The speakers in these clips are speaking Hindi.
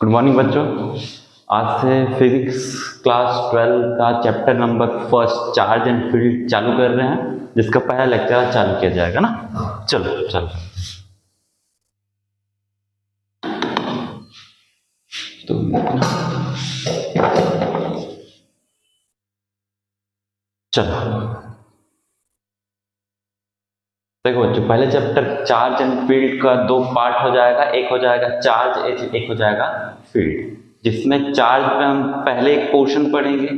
गुड मॉर्निंग बच्चों। आज से फिजिक्स क्लास 12 का chapter number first charge and field चालू कर रहे हैं, जिसका पहला लेक्चर आज चालू किया जाएगा ना। चलो चलो तो चलो देखो बच्चों, पहले चैप्टर चार्ज एंड फील्ड का दो पार्ट हो जाएगा। एक हो जाएगा चार्ज, एक हो जाएगा फील्ड। जिसमें चार्ज में हम पहले एक पोर्शन पढ़ेंगे,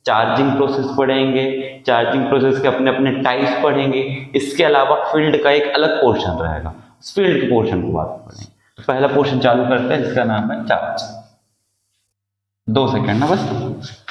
चार्जिंग प्रोसेस पढ़ेंगे, चार्जिंग प्रोसेस के अपने अपने टाइप्स पढ़ेंगे। इसके अलावा फील्ड का एक अलग पोर्शन रहेगा, उस फील्ड के पोर्शन को बाद में पढ़ेंगे। तो पहला पोर्शन चालू करते हैं जिसका नाम है चार्ज। 2 सेकेंड ना बस।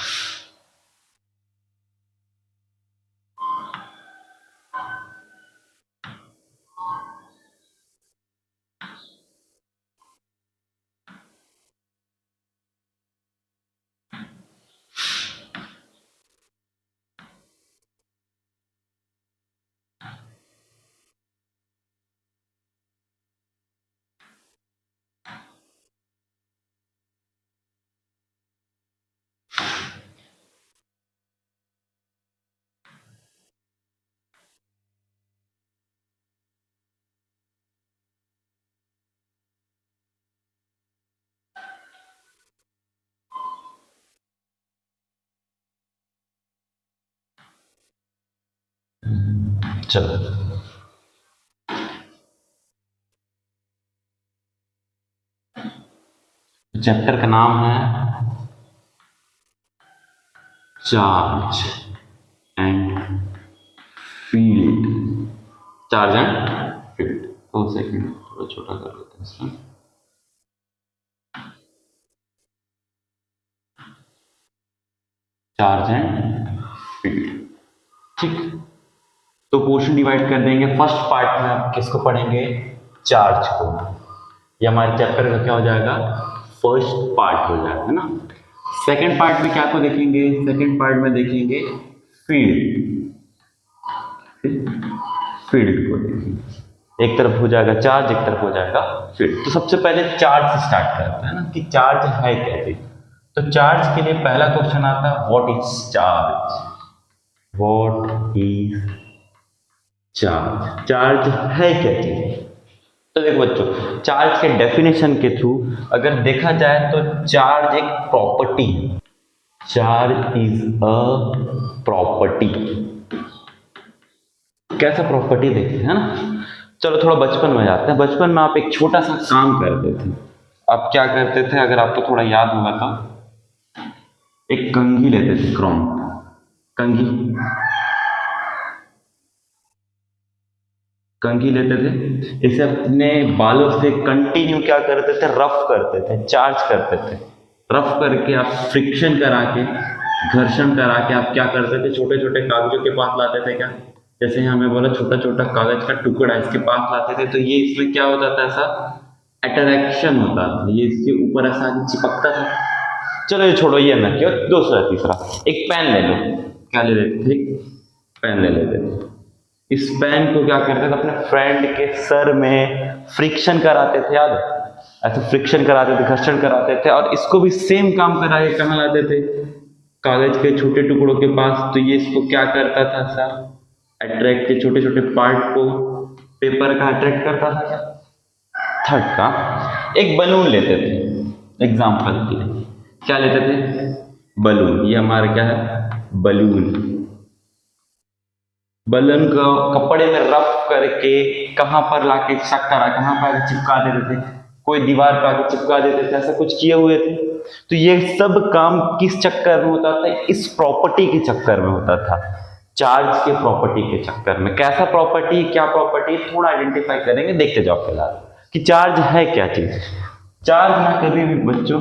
चलो चैप्टर का नाम है charge and field. Charge and field. 2 second थोड़ा छोटा कर लेते हैं इसमें। चार्ज एंड फील्ड, ठीक। तो पोर्शन डिवाइड कर देंगे। फर्स्ट पार्ट में आप किसको पढ़ेंगे? चार्ज को। ये हमारे चैप्टर का क्या हो जाएगा? फर्स्ट पार्ट हो जाएगा, है ना। सेकंड पार्ट में क्या को देखेंगे? सेकंड पार्ट में देखेंगे फील्ड। फील्ड को देखेंगे। एक तरफ हो जाएगा चार्ज, एक तरफ हो जाएगा फील्ड। तो सबसे पहले चार्ज से स्टार्ट करते हैं ना, कि चार्ज है क्या चीज। तो चार्ज के लिए पहला क्वेश्चन आता है, what is charge? What is charge? Charge है क्या चीज? तो देखो बच्चों, चार्ज के डेफिनेशन के थ्रू अगर देखा जाए तो चार्ज एक प्रॉपर्टी है। Charge is a property. कैसा प्रॉपर्टी देखते हैं ना। चलो थोड़ा बचपन में जाते हैं। बचपन में आप एक छोटा सा काम करते थे। आप क्या करते थे, अगर आपको थोड़ा याद होगा तो एक कंघी लेते थे, क्रोम कंघी लेते थे। इसे अपने बालों से कंटिन्यू क्या करते थे? रफ करते थे, चार्ज करते थे। रफ करके आप फ्रिक्शन करा के, घर्षण करा के आप क्या करते थे? छोटे छोटे कागजों के पास लाते थे। क्या, जैसे हमें बोला छोटा छोटा कागज का टुकड़ा इसके पास लाते थे, तो ये इसमें क्या होता था? ऐसा अट्रैक्शन होता था, ये इसके ऊपर ऐसा चिपकता था। चलो ये छोड़ो, ये ना क्यों। दूसरा तीसरा, एक पेन ले लो। क्या ले लेते थे? पेन ले लेते थे। इस पेन को क्या करते थे? अपने फ्रेंड के सर में फ्रिक्शन कराते थे, याद है? ऐसे फ्रिक्शन कराते थे, घर्षण कराते थे। और इसको भी सेम काम करा के कहाँ लाते थे? कागज के छोटे टुकड़ों के पास। तो ये इसको क्या करता था सर? अट्रैक्ट के छोटे छोटे पार्ट को पेपर का अट्रैक्ट करता था। क्या? थर्ड का, एक बलून लेते थे एग्जाम्पल के लिए। क्या लेते थे? बलून। ये हमारा क्या है? बलून। बलून को कपड़े में रफ करके कहाँ पर लाके कहाँ पर चिपका देते थे? कोई दीवार पर आके चिपका देते थे, ऐसा कुछ किए हुए थे। तो ये सब काम किस चक्कर में होता था? इस प्रॉपर्टी के चक्कर में होता था, चार्ज के प्रॉपर्टी के चक्कर में। कैसा प्रॉपर्टी, क्या प्रॉपर्टी, थोड़ा आइडेंटिफाई करेंगे, देखते जाओ फिलहाल कि चार्ज है क्या चीज। चार्ज ना कभी भी बच्चों,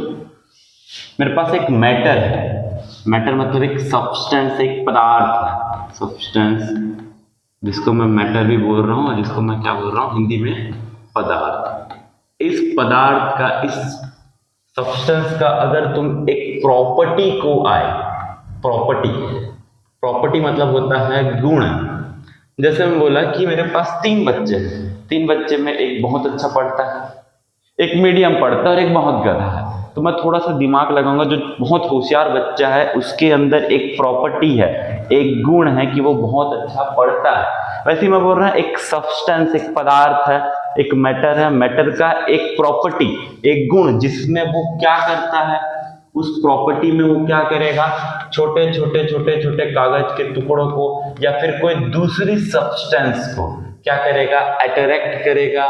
मेरे पास एक मैटर है। मैटर मतलब एक सब्सटेंस, एक पदार्थ है। सब्सटेंस, जिसको मैं मैटर भी बोल रहा हूँ और जिसको मैं क्या बोल रहा हूँ हिंदी में? पदार्थ। इस पदार्थ का, इस सब्सटेंस का अगर तुम एक प्रॉपर्टी को आए, प्रॉपर्टी मतलब होता है गुण। जैसे मैं बोला कि मेरे पास 3 बच्चे हैं। 3 बच्चे में एक बहुत अच्छा पढ़ता है, एक मीडियम पढ़ता है और एक बहुत गधा है। तो मैं थोड़ा सा दिमाग लगाऊंगा। जो बहुत होशियार बच्चा है उसके अंदर एक प्रॉपर्टी है, एक गुण है कि वो बहुत अच्छा पढ़ता है। वैसे ही मैं बोल रहा हूँ एक सब्सटेंस, एक पदार्थ है, एक मैटर है, मैटर का एक प्रॉपर्टी, एक गुण जिसमें वो क्या करता है, उस प्रॉपर्टी में वो क्या करेगा, छोटे छोटे छोटे छोटे कागज के टुकड़ों को या फिर कोई दूसरी सब्सटेंस को क्या करेगा, अट्रैक्ट करेगा,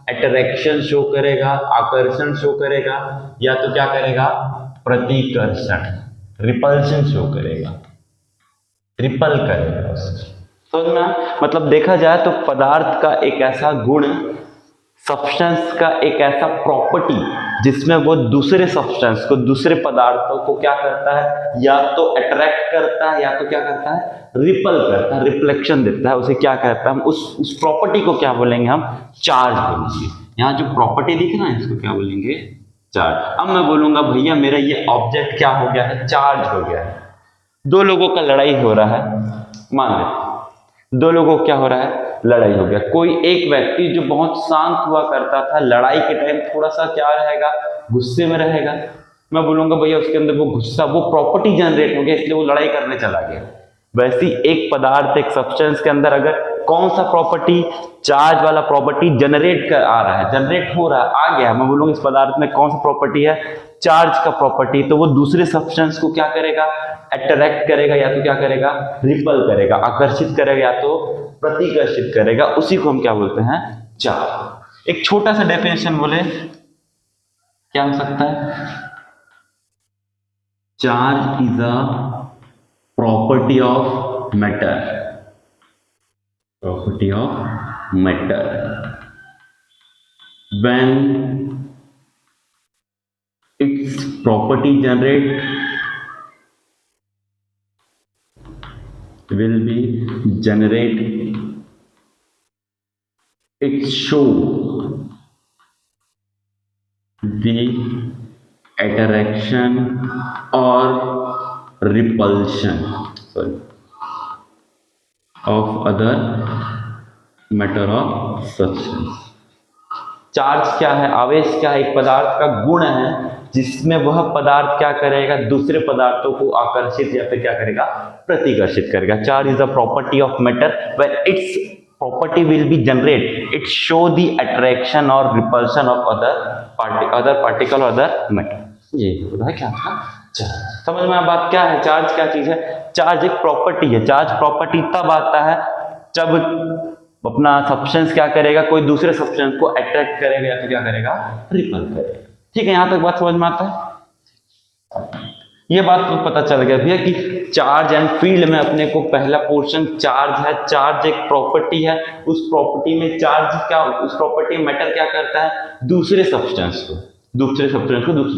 अट्रैक्शन शो करेगा, आकर्षण शो करेगा, या तो क्या करेगा, प्रतिकर्षण, रिपल्शन शो करेगा, रिपल करेगा। समझ में? मतलब देखा जाए तो पदार्थ का एक ऐसा गुण, सब्सटेंस का एक ऐसा प्रॉपर्टी जिसमें वो दूसरे सब्सटेंस को, दूसरे पदार्थों को क्या करता है, या तो अट्रैक्ट करता है या तो क्या करता है, रिपल करता है, रिफ्लेक्शन देता है। उसे क्या कहता है, हम उस प्रॉपर्टी को क्या बोलेंगे, हम चार्ज बोलेंगे। यहाँ जो प्रॉपर्टी दिख रहा है इसको क्या बोलेंगे, चार्ज। अब मैं बोलूंगा भैया मेरा ये ऑब्जेक्ट क्या हो गया है, चार्ज हो गया है। दो लोगों का लड़ाई हो रहा है, मान ले दो लोगों को क्या हो रहा है, लड़ाई हो गया। कोई एक व्यक्ति जो बहुत शांत हुआ करता था, लड़ाई के टाइम थोड़ा सा क्या रहेगा, गुस्से में रहेगा। मैं बोलूंगा भैया उसके अंदर वो गुस्सा, वो प्रॉपर्टी जनरेट हो गया इसलिए वो लड़ाई करने चला गया। वैसी एक पदार्थ, एक सब्सटेंस के अंदर अगर कौन सा प्रॉपर्टी, चार्ज वाला प्रॉपर्टी जनरेट कर आ रहा है, जनरेट हो रहा है, आ गया, मैं बोलूंगा इस पदार्थ में कौन सा प्रॉपर्टी है, चार्ज का प्रॉपर्टी, तो वो दूसरे सब्सटेंस को क्या करेगा, अट्रैक्ट करेगा, या तो क्या करेगा, रिपल करेगा, आकर्षित करेगा, या तो प्रतिकर्षित करेगा। उसी को हम क्या बोलते हैं, चार्ज। एक छोटा सा डेफिनेशन बोले क्या हो सकता है, charge is a property of matter, property of matter when its property generate will be generate it show the attraction or repulsion of other matter of substance। Charge क्या है, आवेश क्या है, एक पदार्थ का गुण है जिसमें वह पदार्थ क्या करेगा, दूसरे पदार्थों को आकर्षित या फिर क्या करेगा, प्रतिकर्षित करेगा। Charge is a property of matter when it's property will be generate it show the attraction और रिपल्शन ऑफ अदर पार्टिकल और अदर मैटर। ये होता है क्या था, चार्ज। समझ में बात क्या है, चार्ज क्या चीज है, चार्ज एक प्रॉपर्टी है। चार्ज प्रॉपर्टी तब आता है जब अपना सब्सटेंस क्या करेगा, कोई दूसरे सब्सटेंस को अट्रैक्ट करेगा या फिर क्या करेगा, रिपल करेगा। ठीक है, यहां तक बात समझ में आता है। ये बात तो पता चल गया भैया कि चार्ज एंड फील्ड में अपने को पहला पोर्शन चार्ज है। चार्ज एक प्रॉपर्टी है, उस प्रॉपर्टी में चार्ज क्या, उस प्रॉपर्टी में मैटर क्या करता है, दूसरे सब्सटेंस को, दूसरे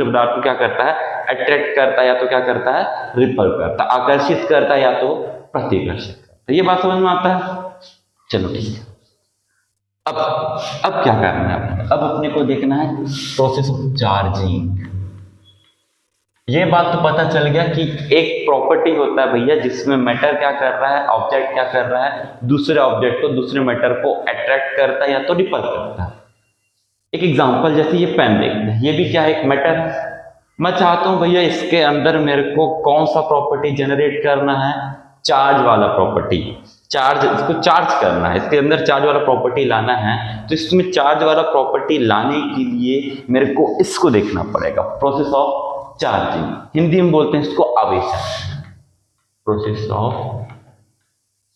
पदार्थ को क्या करता है, अट्रैक्ट करता है, या तो क्या करता है, रिपल करता है, आकर्षित करता है, या तो प्रतिकर्षित करता है। ये बात समझ में आता है। चलो ठीक है, अब क्या करना है, अब अपने को देखना है प्रोसेस ऑफ चार्जिंग। ये बात तो पता चल गया कि एक प्रॉपर्टी होता है भैया जिसमें मैटर क्या कर रहा है, ऑब्जेक्ट क्या कर रहा है, दूसरे ऑब्जेक्ट को, दूसरे मैटर को अट्रैक्ट करता है या तो रिपल करता है। एक एग्जांपल जैसे ये पेन देखते हैं, ये भी क्या है, एक मैटर। मैं चाहता हूं भैया इसके अंदर मेरे को कौन सा प्रॉपर्टी जनरेट करना है, चार्ज वाला प्रॉपर्टी। चार्ज, इसको चार्ज करना है, इसके अंदर चार्ज वाला प्रॉपर्टी लाना है। तो इसमें चार्ज वाला प्रॉपर्टी लाने के लिए मेरे को इसको देखना पड़ेगा, प्रोसेस ऑफ चार्जिंग। हिंदी में बोलते हैं इसको आवेशन, प्रोसेस ऑफ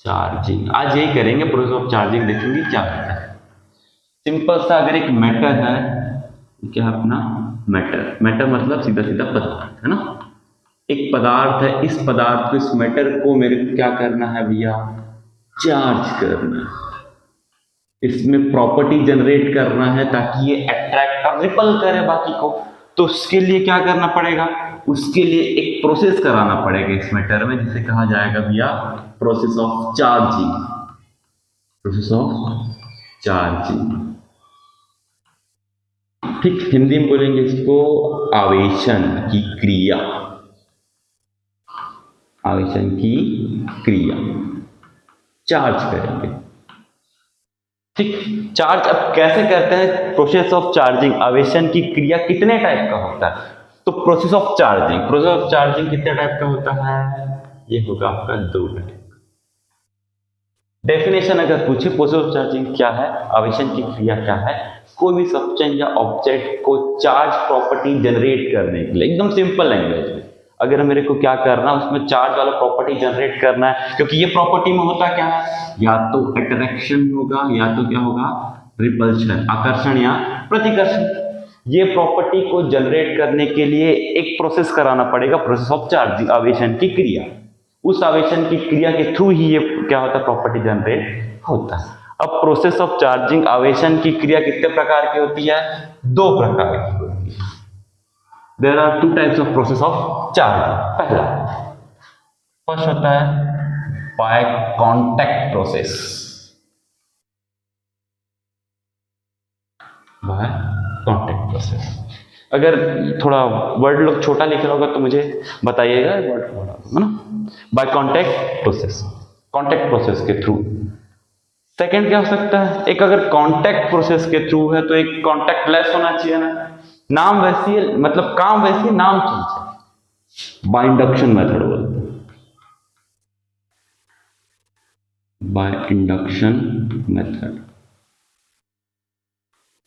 चार्जिंग। आज यही करेंगे, प्रोसेस ऑफ चार्जिंग देखेंगे क्या होता है। सिंपल सा, अगर एक मैटर है, क्या है अपना मैटर, मैटर मतलब सीधा सीधा पदार्थ है ना, एक पदार्थ है, इस पदार्थ को, इस मैटर को मेरे को क्या करना है भैया, चार्ज करना है। इसमें प्रॉपर्टी जनरेट करना है ताकि ये अट्रैक्ट और रिपल करे बाकी को। तो उसके लिए क्या करना पड़ेगा, उसके लिए एक प्रोसेस कराना पड़ेगा इस मैटर में, जिसे कहा जाएगा भैया process of charging, process of charging. ठीक, हिंदी में बोलेंगे इसको आवेशन की क्रिया, आवेशन की क्रिया, चार्ज करेंगे। ठीक, चार्ज अब कैसे करते हैं, प्रोसेस ऑफ चार्जिंग, आवेशन की क्रिया कितने टाइप का होता है। तो प्रोसेस ऑफ चार्जिंग कितने टाइप का होता है? ये होगा आपका 2 टाइप। डेफिनेशन अगर पूछे प्रोसेस ऑफ चार्जिंग क्या है, आवेशन की क्रिया क्या है, कोई भी सब्सटेंस या ऑब्जेक्ट को चार्ज प्रॉपर्टी जनरेट करने के लिए, एकदम सिंपल लैंग्वेज में, अगर मेरे को क्या करना है, उसमें चार्ज वाला प्रॉपर्टी जनरेट करना है, क्योंकि ये प्रॉपर्टी में होता क्या है, या तो अट्रैक्शन होगा या तो क्या होगा, रिपल्शन, आकर्षण या प्रतिकर्षण। ये प्रॉपर्टी को जनरेट करने के लिए एक प्रोसेस कराना पड़ेगा, प्रोसेस ऑफ चार्जिंग, आवेशन की क्रिया। उस आवेशन की क्रिया के थ्रू ही ये क्या होता है, प्रॉपर्टी जनरेट होता है। अब प्रोसेस ऑफ चार्जिंग, आवेशन की क्रिया कितने प्रकार की होती है? 2 प्रकार की होती है। There are 2 types of process of charging. पहला, फर्स्ट होता है by contact process. By contact process. अगर थोड़ा वर्ड लोग छोटा लिख रहा होगा तो मुझे बताइएगा, वर्ड थोड़ा है ना। बाय कांटेक्ट प्रोसेस के थ्रू। सेकंड क्या हो सकता है, एक अगर कांटेक्ट प्रोसेस के थ्रू है तो एक कांटेक्ट लेस होना चाहिए ना, नाम वैसी है, मतलब काम वैसी है, नाम चीज है। बाय इंडक्शन मेथड बोलते हैं, बाय इंडक्शन मेथड।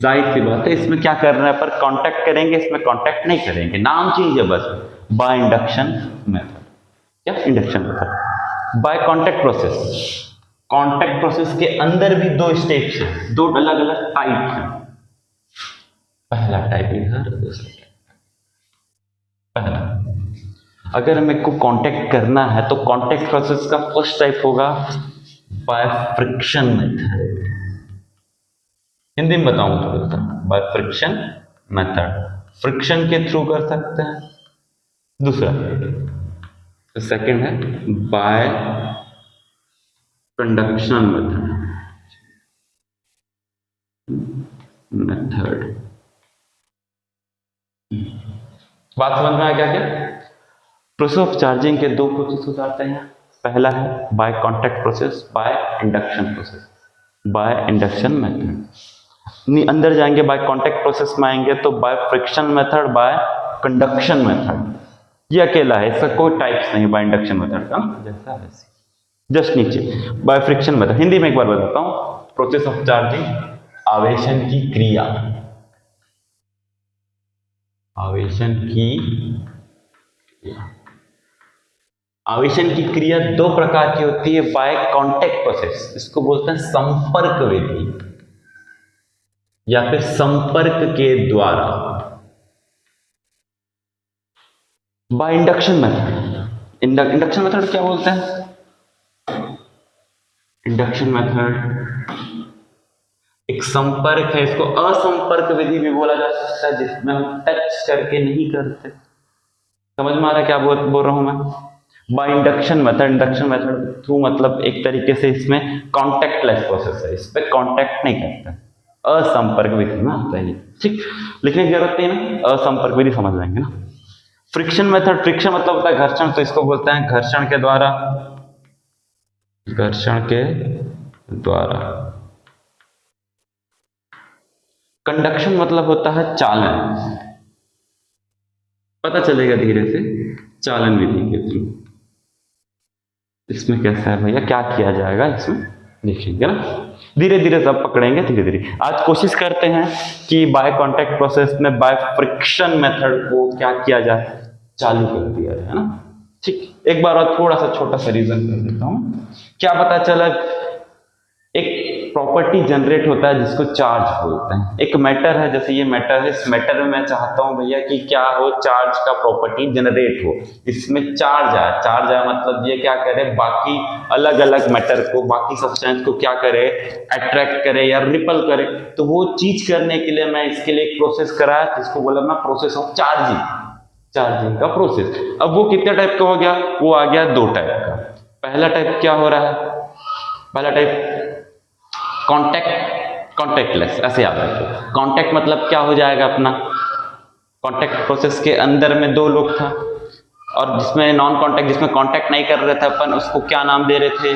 जाहिर सी बात है, इसमें क्या करना है, पर कांटेक्ट करेंगे, इसमें कांटेक्ट नहीं करेंगे, नाम चेंज है बस। बाय इंडक्शन मेथड, क्या induction method. By contact process के अंदर भी 2 स्टेप्स हैं, 2 अलग अलग टाइप हैं। पहला टाइप इधर, दूसरा टाइप। पहला, अगर मेरे को कांटेक्ट करना है तो कांटेक्ट प्रोसेस का फर्स्ट टाइप होगा बाय फ्रिक्शन मेथड। हिंदी में बताऊं तो बाय फ्रिक्शन मेथड, फ्रिक्शन के थ्रू कर सकते हैं। दूसरा, तो सेकंड है बाय कंडक्शन मेथड। बात समझ में आया क्या? प्रोसेस ऑफ चार्जिंग के 2 प्रोसेस हो जाते हैं। पहला है by contact process, by induction process, by induction method. अंदर जाएंगे, बाय कांटेक्ट प्रोसेस में आएंगे तो by friction method, by conduction method. ये अकेला है, इसका कोई टाइप्स नहीं बाय इंडक्शन मेथड का, जैसा वैसे। जस्ट नीचे बाय फ्रिक्शन मेथड। हिंदी में एक बार बताता हूं, प्रोसेस ऑफ चार्जिंग, आवेशन की क्रिया। आवेशन की क्रिया 2 प्रकार की होती है। बाय कांटेक्ट प्रोसेस, इसको बोलते हैं संपर्क विधि या फिर संपर्क के द्वारा। Bye induction method, induction method क्या बोलते हैं? इंडक्शन मेथड एक संपर्क है, इसको असंपर्क विधि भी बोला जा सकता है, जिसमें हम टच करके नहीं करते। समझ में आ रहा है क्या बोल रहा हूं मैं? बाय इंडक्शन मेथड थ्रू मतलब एक तरीके से इसमें कांटेक्ट लेस प्रोसेस है, इस पर कांटेक्ट नहीं करते, असंपर्क विधि में आता है। ठीक, लिखने की जरूरत नहीं ना, असंपर्क विधि समझ लेंगे ना। फ्रिक्शन मेथड, फ्रिक्शन मतलब होता है घर्षण, तो इसको बोलते हैं घर्षण के द्वारा। कंडक्शन मतलब होता है चालन, पता चलेगा धीरे से, चालन विधि के थ्रू। इसमें कैसा है भैया, क्या किया जाएगा इसमें देखेंगे ना, धीरे धीरे सब पकड़ेंगे धीरे धीरे। आज कोशिश करते हैं कि बाय कांटेक्ट प्रोसेस में बाय फ्रिक्शन मेथड को क्या किया जाए, चालू कर दिया जाए, है ना। ठीक, एक बार और थोड़ा सा छोटा सा रीजन कर देता हूं। क्या पता चला, एक प्रॉपर्टी जनरेट होता है जिसको चार्ज बोलते हैं। एक मैटर है, जैसे ये मैटर है, इस मैटर में मैं चाहता हूं भैया कि क्या हो, चार्ज का प्रॉपर्टी जनरेट हो, इसमें चार्ज आया मतलब ये क्या करे, बाकी अलग अलग मैटर को, बाकी सब्सटेंस को क्या करे, अट्रैक्ट करे या रिपल करे। तो वो चीज करने के लिए मैं इसके लिए एक प्रोसेस कराया जिसको बोला मैं प्रोसेस ऑफ चार्जिंग का प्रोसेस। अब वो कितने टाइप का हो गया, वो आ गया 2 टाइप का। पहला टाइप क्या हो रहा है, पहला टाइप कॉन्टेक्टलेस, ऐसे याद रखिए। कॉन्टेक्ट मतलब क्या हो जाएगा अपना, कॉन्टेक्ट प्रोसेस के अंदर में 2 लोग था, और जिसमें नॉन कॉन्टेक्ट, जिसमें कॉन्टेक्ट नहीं कर रहे थे अपन, उसको क्या नाम दे रहे थे,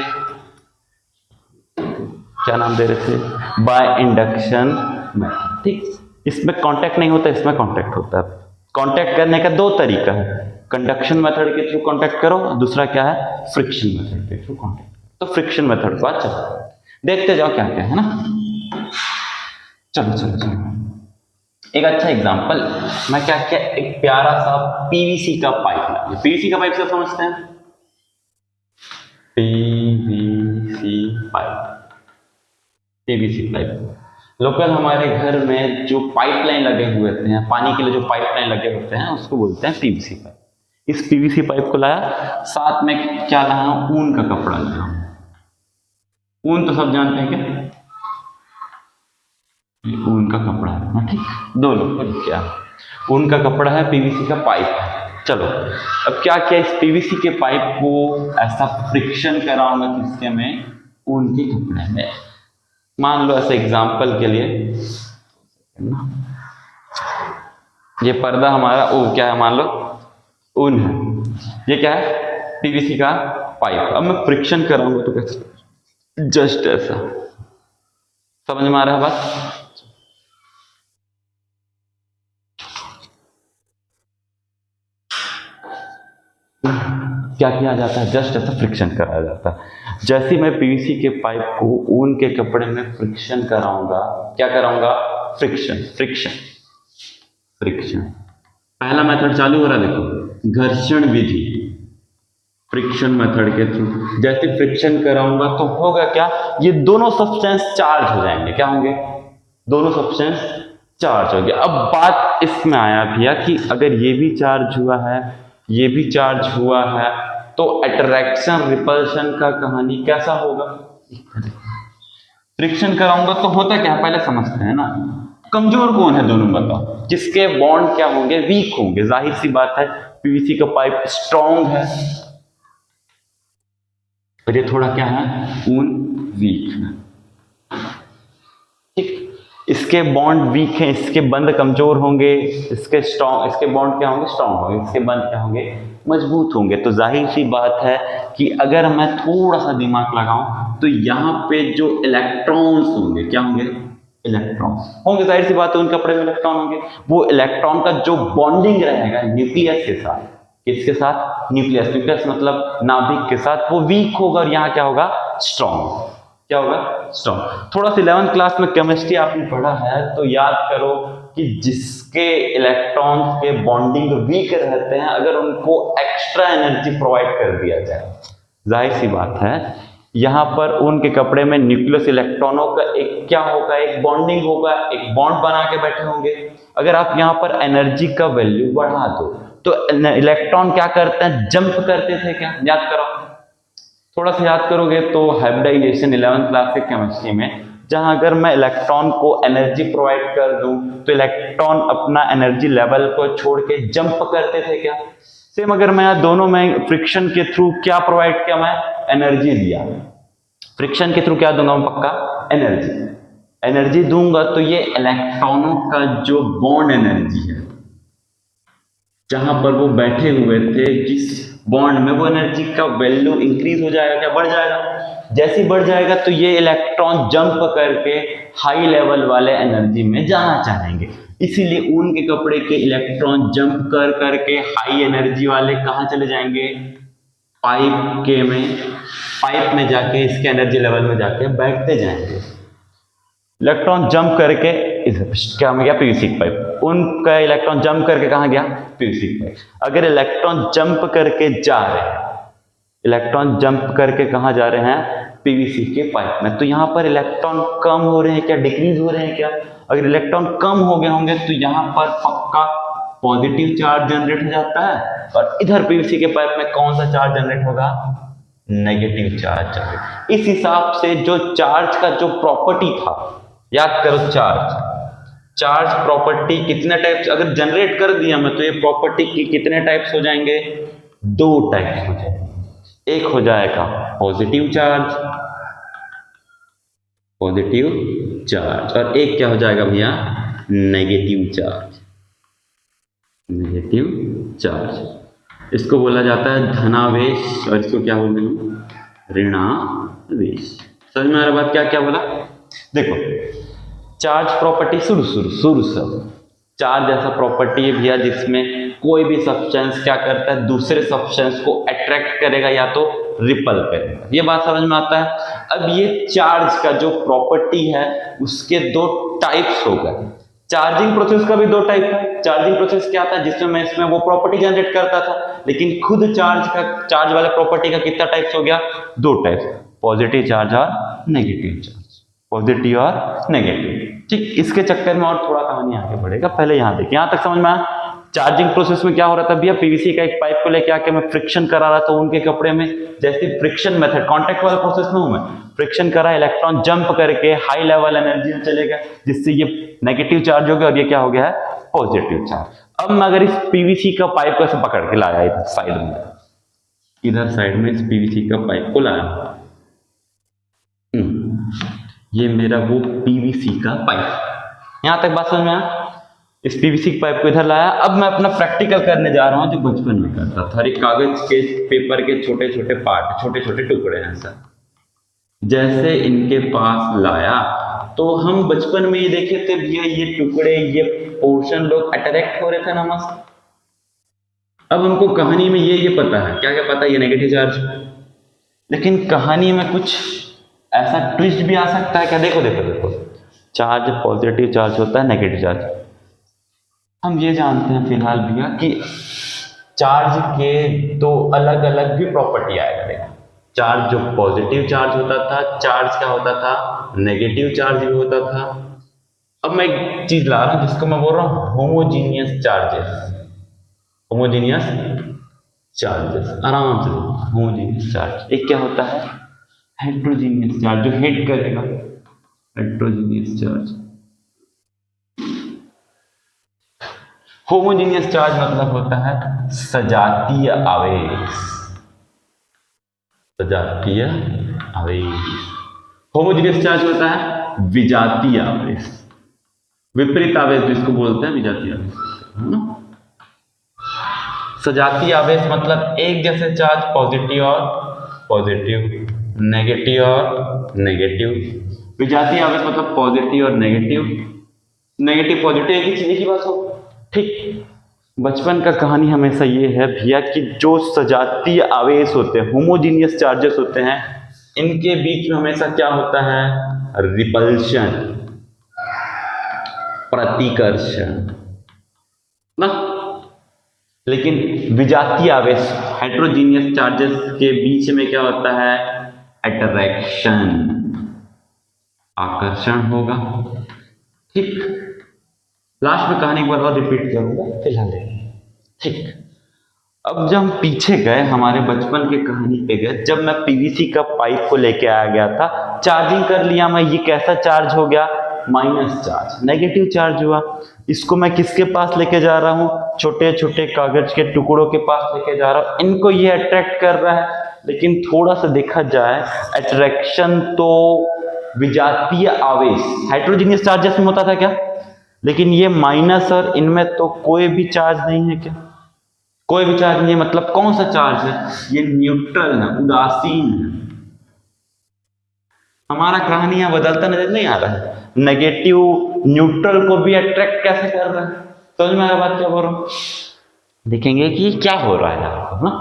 बाय इंडक्शन मेथड। ठीक, इसमें कॉन्टेक्ट नहीं होता, इसमें कॉन्टेक्ट होता है। कांटेक्ट करने का दो तरीका है, कंडक्शन मेथड के थ्रू कांटेक्ट करो, दूसरा क्या है, फ्रिक्शन मेथड के थ्रू कांटेक्ट। तो फ्रिक्शन मेथड को अच्छा देखते जाओ क्या क्या है ना। चलो चलो चलो, एक अच्छा एग्जांपल मैं क्या क्या, एक प्यारा सा पीवीसी का पाइप ला। पीवीसी का पाइप से समझते हैं, PVC pipe, PVC pipe local हमारे घर में जो पाइपलाइन लगे हुए होते हैं, पानी के लिए जो पाइपलाइन लगे होते हैं उसको बोलते हैं पीवीसी पाइप। इस पीवीसी पाइप को लाया, साथ में क्या लाया, ऊन का कपड़ा लाया। ऊन तो सब जानते हैं क्या, ऊन का कपड़ा है, ठीक, दो लोग क्या, ऊन का कपड़ा है, पीवीसी का पाइप है। चलो अब क्या किया, इस पीवीसी के पाइप को ऐसा फ्रिक्शन कराऊंगा किसके में, ऊन के कपड़े में। मान लो ऐसे एग्जांपल के लिए ये पर्दा हमारा वो क्या है, मान लो ऊन है, ये क्या है, पीवीसी का पाइप। अब मैं फ्रिक्शन कराऊंगा तो कैसे, जस्ट ऐसा, समझ में आ रहा है बात। क्या किया जाता है, जस्ट ऐसा फ्रिक्शन कराया जाता है। जैसे मैं पीवीसी के पाइप को ऊन के कपड़े में फ्रिक्शन कराऊंगा, क्या कराऊंगा, फ्रिक्शन, फ्रिक्शन, फ्रिक्शन। पहला मेथड चालू हो रहा है, देखो, घर्षण विधि, फ्रिक्शन मेथड के थ्रू जैसे फ्रिक्शन कराऊंगा तो होगा क्या, ये दोनों सब्सटेंस चार्ज हो जाएंगे, क्या होंगे, दोनों सब्सटेंस चार्ज हो गया। अब बात इसमें आया भैया कि अगर ये भी चार्ज हुआ है, ये भी चार्ज हुआ है, तो अट्रैक्शन रिपल्शन का कहानी कैसा होगा। फ्रिक्शन कराऊंगा तो होता क्या है, पहले समझते हैं ना। कमजोर कौन है दोनों बताओ, जिसके बॉन्ड क्या होंगे, वीक होंगे। जाहिर सी बात है पीवीसी का पाइप स्ट्रॉन्ग है और ये थोड़ा क्या है, ऊन वीक है, ठीक। इसके बॉन्ड वीक हैं, इसके बंध कमजोर होंगे, इसके स्ट्रॉन्ग, इसके बॉन्ड क्या होंगे, स्ट्रॉन्ग होंगे, इसके बंध क्या होंगे, मजबूत होंगे। तो जाहिर सी बात है कि अगर मैं थोड़ा सा दिमाग लगाऊं तो यहाँ पे जो इलेक्ट्रॉन्स होंगे, क्या होंगे, इलेक्ट्रॉन्स होंगे, जाहिर सी बात है उन कपड़े में इलेक्ट्रॉन होंगे। वो इलेक्ट्रॉन का जो बॉन्डिंग रहेगा न्यूक्लियस के साथ, किसके साथ, न्यूक्लियस, न्यूक्लियस मतलब नाभिक के साथ, वो वीक होगा और यहाँ क्या होगा, स्ट्रॉन्ग, क्या होगा, स्ट्रॉन्ग। थोड़ा सा 11th क्लास में केमिस्ट्री आपने पढ़ा है तो याद करो कि जिसके इलेक्ट्रॉन्स के बॉन्डिंग वीक रहते हैं, अगर उनको एक्स्ट्रा एनर्जी प्रोवाइड कर दिया जाए, जाहिर सी बात है यहाँ पर उनके कपड़े में न्यूक्लियस इलेक्ट्रॉनों का एक क्या होगा, एक बॉन्डिंग होगा, एक बॉन्ड बना के बैठे होंगे। अगर आप यहाँ पर एनर्जी का वैल्यू बढ़ा दो तो इलेक्ट्रॉन क्या करते हैं, जंप करते थे, क्या याद करो, थोड़ा सा याद करोगे तो हाइब्रिडाइजेशन 11th क्लास के केमिस्ट्री में, जहां अगर मैं इलेक्ट्रॉन को एनर्जी प्रोवाइड कर दूं तो इलेक्ट्रॉन अपना एनर्जी लेवल को छोड़ के जंप करते थे, क्या सेम अगर मैं यहाँ दोनों में फ्रिक्शन के थ्रू क्या प्रोवाइड किया, मैं एनर्जी दिया, फ्रिक्शन के थ्रू क्या दूंगा मैं, पक्का एनर्जी, एनर्जी दूंगा तो ये इलेक्ट्रॉनों का जो बॉन्ड एनर्जी है, जहां पर वो बैठे हुए थे जिस बॉन्ड में, वो एनर्जी का वैल्यू इंक्रीज हो जाएगा, क्या बढ़ जाएगा। जैसे ही बढ़ जाएगा तो ये इलेक्ट्रॉन जंप करके हाई लेवल वाले एनर्जी में जाना चाहेंगे। इसीलिए ऊन के कपड़े के इलेक्ट्रॉन जंप कर करके हाई एनर्जी वाले कहाँ चले जाएंगे, पाइप के में, पाइप में जाके इसके एनर्जी लेवल में जाके बैठते जाएंगे। इलेक्ट्रॉन जंप करके क्या हो गया, पीवीसी पाइप, उनका इलेक्ट्रॉन जंप करके कहाँ गया, पीवीसी पाइप। अगर इलेक्ट्रॉन जंप करके जा रहे हैं, इलेक्ट्रॉन जंप करके कहाँ जा रहे हैं, पीवीसी के पाइप में, तो यहाँ पर इलेक्ट्रॉन कम हो रहे हैं क्या, डिक्रीज हो रहे हैं क्या। अगर इलेक्ट्रॉन कम हो गए होंगे तो यहाँ पर पक्का पॉजिटिव चार्ज जनरेट हो जाता है, और इधर पीवीसी के पाइप में कौन सा चार्ज जनरेट होगा, नेगेटिव चार्ज। इस हिसाब से जो चार्ज का जो प्रॉपर्टी था, याद करो चार्ज प्रॉपर्टी कितने टाइप्स अगर जनरेट कर दिया मैं, तो ये प्रॉपर्टी की कितने टाइप्स हो जाएंगे, दो टाइप्स हो जाएंगे। एक हो जाएगा पॉजिटिव चार्ज, और एक क्या हो जाएगा भैया, नेगेटिव चार्ज, नेगेटिव चार्ज। इसको बोला जाता है धनावेश, और इसको क्या बोलते हैं, ऋणावेश। समझ में आ रहा बात, क्या क्या बोला, देखो चार्ज प्रॉपर्टी शुरू से चार्ज ऐसा प्रॉपर्टी है भैया जिसमें कोई भी सब्सटेंस क्या करता है, दूसरे सब्सटेंस को अट्रैक्ट करेगा या तो रिपल करेगा। ये बात समझ में आता है। अब ये चार्ज का जो प्रॉपर्टी है उसके दो टाइप्स हो गए। चार्जिंग प्रोसेस का भी दो टाइप है। चार्जिंग प्रोसेस क्या था, जिसमें मैं इसमें वो प्रॉपर्टी जनरेट करता था, लेकिन खुद चार्ज वाले प्रॉपर्टी का कितना टाइप्स हो गया, दो टाइप्स, पॉजिटिव चार्ज और नेगेटिव चार्ज, पॉजिटिव और नेगेटिव। ठीक, इसके चक्कर में और थोड़ा कहानी आगे बढ़ेगा, पहले यहाँ देखिए, यहाँ तक समझ में आया। चार्जिंग प्रोसेस में क्या हो रहा था भैया, पीवीसी का एक पाइप को लेके आके मैं फ्रिक्शन करा रहा था उनके कपड़े में। जैसे फ्रिक्शन मेथड, कांटेक्ट वाला प्रोसेस में हूं मैं, फ्रिक्शन करा, इलेक्ट्रॉन जंप करके हाई लेवल एनर्जी में चले गए, जिससे ये नेगेटिव चार्ज हो गया और ये क्या हो गया है, पॉजिटिव चार्ज। अब मैं अगर इस पीवीसी का पाइप को ऐसे पकड़ के लाया इधर साइड में, इधर साइड में इस पीवीसी का पाइप को लाया, ये मेरा वो पीवीसी का पाइप, यहां तक बात समझ में आया। इस पीवीसी पाइप को इधर लाया। अब मैं अपना प्रैक्टिकल करने जा रहा हूं जो बचपन में करता था। एक कागज के पेपर के छोटे छोटे पार्ट, छोटे छोटे टुकड़े हैं सर, जैसे इनके पास लाया तो हम बचपन में ये देखे थे भैया, ये टुकड़े, ये पोर्शन लोग अट्रैक्ट हो रहे थे ना मस्त। अब हमको कहानी में ये पता है, क्या क्या पता है, ये नेगेटिव चार्ज, लेकिन कहानी में कुछ ऐसा ट्विस्ट भी आ सकता है क्या। देखो देखो देखो, चार्ज पॉजिटिव चार्ज होता है, नेगेटिव चार्ज। हम ये जानते हैं फिलहाल भैया कि चार्ज के दो अलग अलग भी प्रॉपर्टी आएगा। देखो, चार्ज जो पॉजिटिव चार्ज होता था, चार्ज क्या होता था, नेगेटिव चार्ज भी होता था। अब मैं एक चीज ला रहा हूं जिसको मैं बोल रहा हूं होमोजीनियस चार्जेस, होमोजीनियस चार्जेस, आराम से होमोजीनियस चार्ज। एक क्या होता है, हेट्रोजीनियस चार्ज, जो हिट करेगा, हेट्रोजीनियस चार्ज। होमोजीनियस चार्ज मतलब होता है सजातीय आवेश, सजातीय आवेश। होमोजीनियस चार्ज होता है विजातीय आवेश, विपरीत आवेश जिसको बोलते हैं विजातीय आवेश, है ना। सजातीय आवेश मतलब एक जैसे चार्ज, पॉजिटिव और पॉजिटिव, नेगेटिव और नेगेटिव। विजातीय आवेश मतलब पॉजिटिव और नेगेटिव, नेगेटिव पॉजिटिव एक ही चीज की बात हो। ठीक, बचपन का कहानी हमेशा ये है भैया कि जो सजातीय आवेश होते हैं, होमोजीनियस चार्जेस होते हैं, इनके बीच में हमेशा क्या होता है, रिपल्शन, प्रतिकर्षण ना। लेकिन विजातीय आवेश, हेट्रोजीनियस चार्जेस के बीच में क्या होता है, अट्रैक्शन, आकर्षण होगा। ठीक, लास्ट में कहानी एक बार और रिपीट करूंगा, फिलहाल ठीक। अब जब हम पीछे गए, हमारे बचपन के कहानी पे गए, जब मैं पीवीसी का पाइप को लेके आया गया था, चार्जिंग कर लिया मैं, ये कैसा चार्ज हो गया, माइनस चार्ज, नेगेटिव चार्ज हुआ। इसको मैं किसके पास लेके जा रहा हूँ, छोटे छोटे कागज के टुकड़ों के पास लेके जा रहा हूँ। इनको ये अट्रैक्ट कर रहा है, लेकिन थोड़ा सा देखा जाए, अट्रैक्शन तो विजातीय आवेश, हेट्रोजीनियस चार्जेस में होता था क्या, लेकिन ये माइनस, और इनमें तो कोई भी चार्ज नहीं है क्या, कोई भी चार्ज नहीं है। मतलब कौन सा चार्ज है, ये न्यूट्रल है, उदासीन है। हमारा कहानी यहां बदलता नजर नहीं आ रहा है, नेगेटिव न्यूट्रल को भी अट्रैक्ट कैसे कर रहा है। समझ में आ रहा बात क्या बोल रहा हूं, देखेंगे कि क्या हो रहा है यहाँ, ना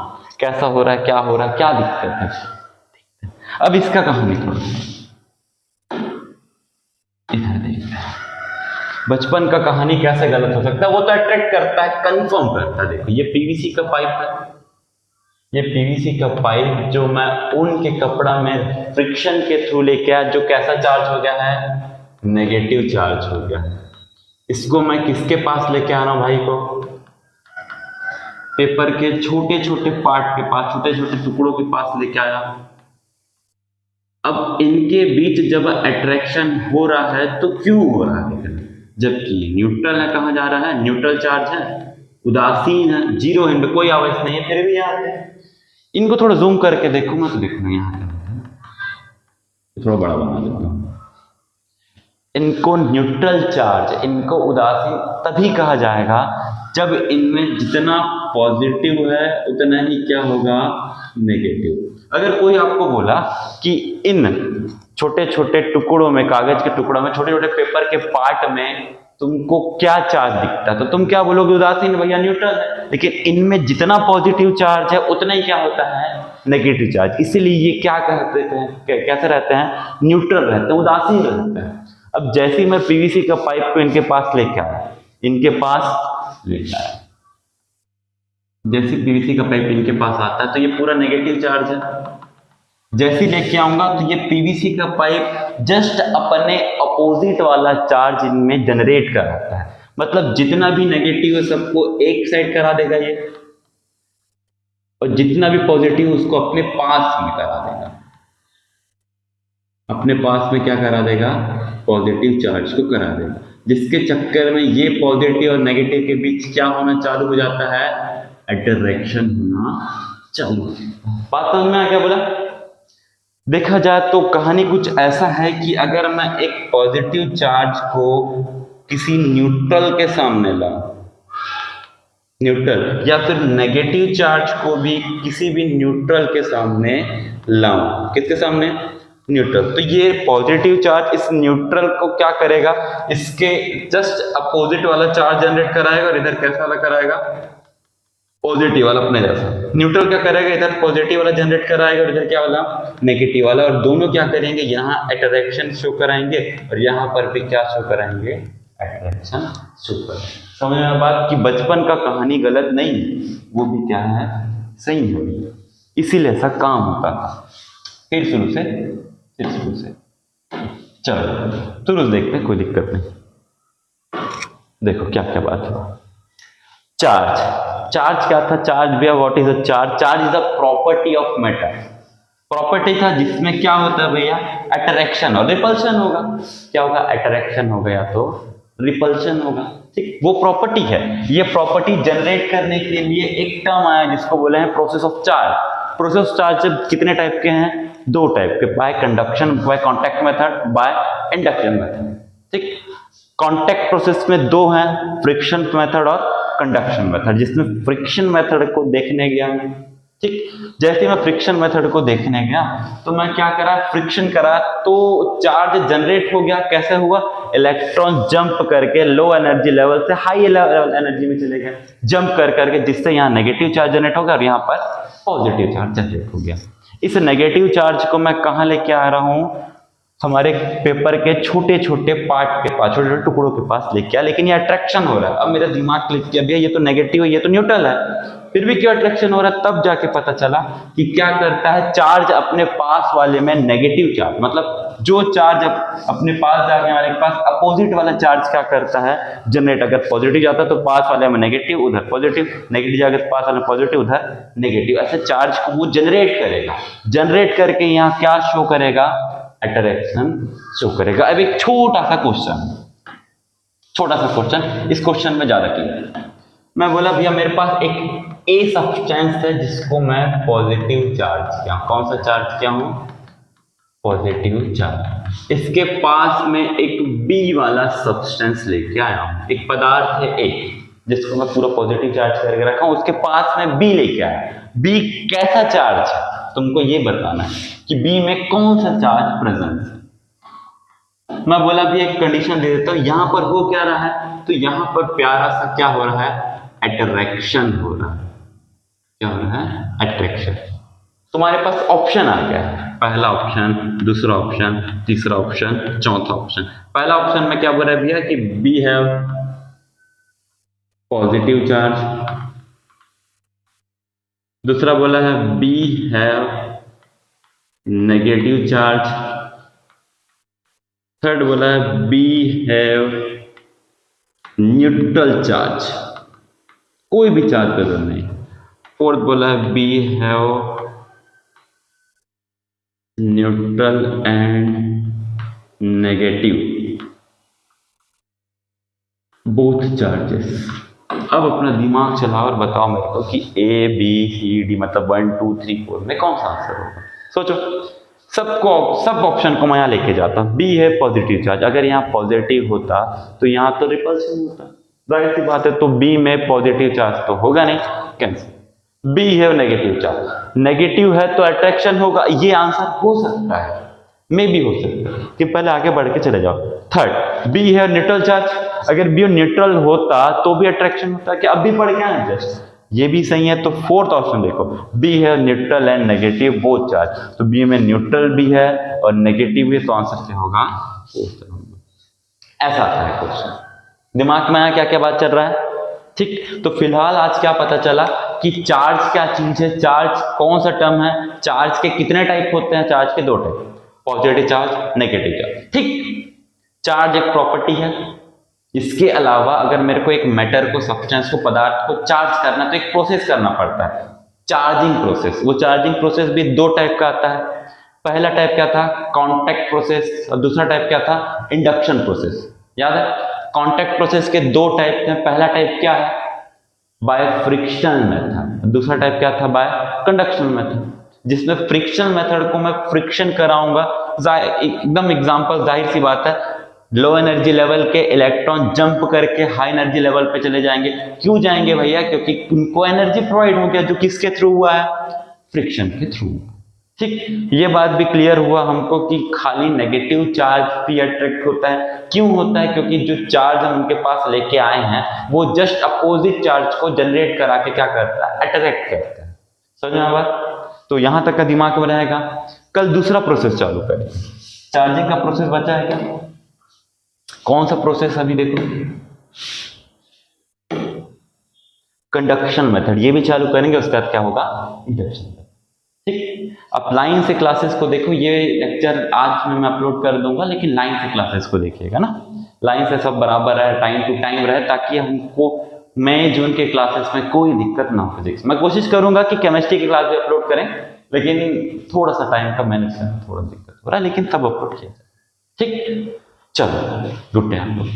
कैसा हो रहा है, क्या हो रहा है, क्या दिक्कत है। अब इसका कहानी थोड़ा इधर देखते हैं, बचपन का कहानी कैसे गलत हो सकता है। वो तो अट्रैक्ट करता है, कंफर्म करता है। देखो, ये पीवीसी का पाइप है, ये पीवीसी का पाइप जो मैं ऊन के कपड़ा में फ्रिक्शन के थ्रू लेके आया, जो कैसा चार्ज हो गया है, नेगेटिव चार्ज हो गया है। इसको मैं किसके पास लेके आ रहा हूं भाई को, पेपर के छोटे छोटे पार्ट के पास, छोटे छोटे टुकड़ों के पास लेके आया। अब इनके बीच जब अट्रैक्शन हो रहा है तो क्यों हो रहा है, जबकि न्यूट्रल है, कहा जा रहा है न्यूट्रल चार्ज है, उदासीन है, जीरो है, कोई आवेश नहीं है, फिर भी यहाँ है। इनको थोड़ा जूम करके देखूंगा तो देखूंगा यहाँ थोड़ा बड़ा बना देता हूँ। इनको न्यूट्रल चार्ज, इनको उदासीन तभी कहा जाएगा जब इनमें जितना पॉजिटिव है उतना ही क्या होगा, नेगेटिव। अगर कोई आपको बोला कि इन छोटे छोटे टुकड़ों में, कागज के टुकड़ों में, छोटे छोटे पेपर के पार्ट में तुमको क्या चार्ज दिखता है तो तुम क्या बोलोगे, उदासीन भैया न्यूट्रल है। लेकिन इनमें जितना पॉजिटिव चार्ज है उतना ही क्या होता है, नेगेटिव चार्ज। इसीलिए ये क्या कहते हैं, कैसे रहते हैं, न्यूट्रल रहते हैं, उदासीन रहते हैं। अब जैसे ही मैं पीवीसी का पाइप को इनके पास लेके आया, इनके पास लेके आया, जैसे पीवीसी का पाइप इनके पास आता है तो ये पूरा नेगेटिव चार्ज है। जैसे ही लेके आऊंगा तो ये पीवीसी का पाइप जस्ट अपने अपोजिट वाला चार्ज इनमें जनरेट कराता है। मतलब जितना भी नेगेटिव है सबको एक साइड करा देगा ये, और जितना भी पॉजिटिव उसको अपने पास में करा देगा। अपने पास में क्या करा देगा, पॉजिटिव चार्ज को करा देगा, जिसके चक्कर में ये पॉजिटिव और नेगेटिव के बीच क्या होना चालू हो जाता है, अट्रैक्शन होना चालू हो जाता है। बात समझ में आ क्या बोला। देखा जाए तो कहानी कुछ ऐसा है कि अगर मैं एक पॉजिटिव चार्ज को किसी न्यूट्रल के सामने लाऊं, न्यूट्रल, या फिर नेगेटिव चार्ज को भी किसी भी न्यूट्रल के सामने लाऊं, किसके सामने, न्यूट्रल, तो ये पॉजिटिव चार्ज इस न्यूट्रल को क्या करेगा, इसके जस्ट अपोजिट वाला चार्ज जनरेट कराएगा और इधर कैसा वाला कराएगा, पॉजिटिव वाला अपने जैसा। न्यूट्रल क्या करेगा, इधर पॉजिटिव वाला जनरेट कराएगा और इधर क्या वाला, नेगेटिव वाला, और दोनों क्या करेंगे, यहाँ अट्रैक्शन शो कराएंगे और यहाँ पर भी क्या शो कराएंगे, अट्रैक्शन शो कराएंगे। समझ में बात कि बचपन का कहानी गलत नहीं, वो भी क्या है, सही है, इसीलिए ऐसा काम होता था। फिर शुरू से चलो शुरू से देखते हैं, कोई दिक्कत नहीं। देखो क्या क्या बात है। चार्ज क्या था, चार्ज भैया what is a charge, charge is a property of matter. Property था जिसमें क्या होता है भैया, अट्रैक्शन और रिपल्शन होगा। क्या होगा, अट्रैक्शन होगा या तो रिपल्शन होगा, ठीक, वो प्रॉपर्टी है। ये प्रॉपर्टी जनरेट करने के लिए एक टर्म आया जिसको बोले हैं process of charge. Process of charge कितने टाइप के हैं, दो टाइप के, by conduction, by contact method, by induction method, ठीक। कॉन्टैक्ट प्रोसेस में दो हैं, फ्रिक्शन मेथड और कंडक्शन मेथड। जिसमें फ्रिक्शन मेथड को देखने गया, ठीक, जैसे मैं फ्रिक्शन मेथड को देखने गया तो मैं क्या करा, फ्रिक्शन करा तो चार्ज जनरेट हो गया। कैसे हुआ, इलेक्ट्रॉन जंप करके लो एनर्जी लेवल से हाई एनर्जी में चले गए, जंप कर करके, जिससे यहाँ नेगेटिव चार्ज जनरेट हो गया और यहाँ पर पॉजिटिव चार्ज जनरेट हो गया। इस नेगेटिव चार्ज को मैं कहाँ लेके आ रहा हूँ, हमारे पेपर के छोटे छोटे पार्ट के पास, छोटे छोटे टुकड़ों के पास लेके आया, लेकिन ये अट्रैक्शन हो रहा है। अब मेरा दिमाग क्लिक किया, भैया ये तो नेगेटिव है, ये तो न्यूट्रल है, फिर भी क्यों अट्रैक्शन हो रहा है। तब जाके पता चला कि क्या करता है, चार्ज अपने पास वाले में नेगेटिव चार्ज, मतलब जो चार्ज अपने पास जाके हमारे पास अपोजिट वाला चार्ज क्या करता है, जनरेट। अगर पॉजिटिव जाता है तो पास वाले में नेगेटिव, उधर पॉजिटिव, नेगेटिव जाकर पास वाले में पॉजिटिव, उधर नेगेटिव, ऐसे चार्ज को वो जनरेट करेगा। जनरेट करके यहाँ क्या शो करेगा, अट्रैक्शन शो करेगा। अब एक छोटा सा क्वेश्चन, इस क्वेश्चन में ज्यादा क्लियर। मैं बोला भैया मेरे पास एक ए सब्सटेंस है जिसको मैं पॉजिटिव चार्ज किया, कौन सा चार्ज किया हूं, पॉजिटिव चार्ज। इसके पास में एक बी वाला सब्सटेंस लेके आया हूं, एक पदार्थ है ए जिसको मैं पूरा पॉजिटिव चार्ज करके रखा हूं, उसके पास में बी लेके आया। बी कैसा चार्ज है, तुमको ये बताना है कि बी में कौन सा चार्ज प्रेजेंट है। मैं बोला भी एक कंडीशन दे देता हूं, यहां पर हो क्या रहा है, तो यहां पर प्यारा सा क्या हो रहा है, अट्रैक्शन हो रहा है। क्या हो रहा है, अट्रैक्शन। तुम्हारे पास ऑप्शन आ गया है, पहला ऑप्शन, दूसरा ऑप्शन, तीसरा ऑप्शन, चौथा ऑप्शन। पहला ऑप्शन में क्या बोल रहा है भैया कि बी है पॉजिटिव चार्ज, दूसरा बोला है बी है नेगेटिव चार्ज, थर्ड बोला है बी हैव न्यूट्रल चार्ज, कोई भी चार्ज का जरूरत नहीं। फोर्थ बोला है be have neutral and negative both charges. अब अपना दिमाग चलाओ और बताओ मेरे को कि ए बी सी डी मतलब 1 2 3 4 में कौन सा आंसर होगा। सोचो, सब ऑप्शन को मैं यहाँ लेके जाता। बी है पॉजिटिव चार्ज, अगर यहाँ पॉजिटिव होता तो यहाँ तो रिपल्शन होता, जाहिर सी बात है। तो बी में पॉजिटिव चार्ज तो होगा नहीं, कैंसिल। बी है नेगेटिव चार्ज, नेगेटिव है तो अट्रैक्शन होगा, ये आंसर हो सकता है। मे भी हो सकता है कि पहले आगे बढ़ के चले जाओ। थर्ड, बी है न्यूट्रल चार्ज। अगर बी न्यूट्रल होता तो भी अट्रैक्शन होता, कि अब भी पढ़ के आए जस्ट, ये भी सही है। तो फोर्थ ऑप्शन देखो, बी है neutral and negative both charge. तो बी में न्यूट्रल भी है और नेगेटिव भी, तो आंसर क्या होगा? ऐसा आता है क्वेश्चन। दिमाग में आया क्या क्या बात चल रहा है? ठीक, तो फिलहाल आज क्या पता चला कि चार्ज क्या चीज है, चार्ज कौन सा टर्म है, चार्ज के कितने टाइप होते हैं? चार्ज के दो type, positive charge, negative charge. ठीक, चार्ज एक प्रॉपर्टी है। इसके अलावा अगर मेरे को एक मैटर को, सब्सटेंस को, पदार्थ को चार्ज करना तो एक प्रोसेस करना पड़ता है, चार्जिंग प्रोसेस। वो चार्जिंग प्रोसेस भी दो टाइप का आता है। पहला टाइप क्या था? कांटेक्ट प्रोसेस, और दूसरा टाइप क्या था? Induction process. याद है? कांटेक्ट प्रोसेस के दो टाइप हैं। पहला टाइप क्या है? Bye frictional method. दूसरा टाइप क्या था? बाय कंडक्शन मेथड, जिसमें फ्रिक्शन मेथड को मैं फ्रिक्शन कराऊंगा, एकदम एग्जांपल, जाहिर सी बात है, लो एनर्जी लेवल के इलेक्ट्रॉन जंप करके हाई एनर्जी लेवल पे चले जाएंगे। क्यों जाएंगे भैया? क्योंकि उनको एनर्जी प्रोवाइड हो गया, जो किसके थ्रू हुआ है? फ्रिक्शन के थ्रू। ठीक, ये बात भी क्लियर हुआ हमको कि खाली नेगेटिव चार्ज भी अट्रैक्ट होता है। क्यों होता है? क्योंकि जो चार्ज हम उनके पास लेके आए हैं वो जस्ट अपोजिट चार्ज को जनरेट करा के क्या करता है? अट्रैक्ट करता है। समझ में बात? तो यहां तक का दिमाग में रहेगा। कल दूसरा प्रोसेस चालू करें। चार्जिंग का प्रोसेस बचा है क्या? कौन सा प्रोसेस? अभी देखो, कंडक्शन मेथड, ये भी चालू करेंगे। उसके बाद क्या होगा? इंडक्शन। ठीक, अब लाइन से क्लासेस को देखो। ये लेक्चर आज मैं अपलोड कर दूंगा, लेकिन लाइन से क्लासेस को देखिएगा ना, लाइन से सब बराबर है, टाइम टू टाइम रहे, ताकि हमको मई जून के क्लासेस में कोई दिक्कत ना हो फिजिक्स। मैं कोशिश करूंगा कि केमिस्ट्री की क्लास भी अपलोड करें, लेकिन थोड़ा सा टाइम का मैनेज करना थोड़ा दिक्कत हो रहा है, लेकिन सब अपलोड किया जाए। ठीक, चलो गुड डे आप लोग।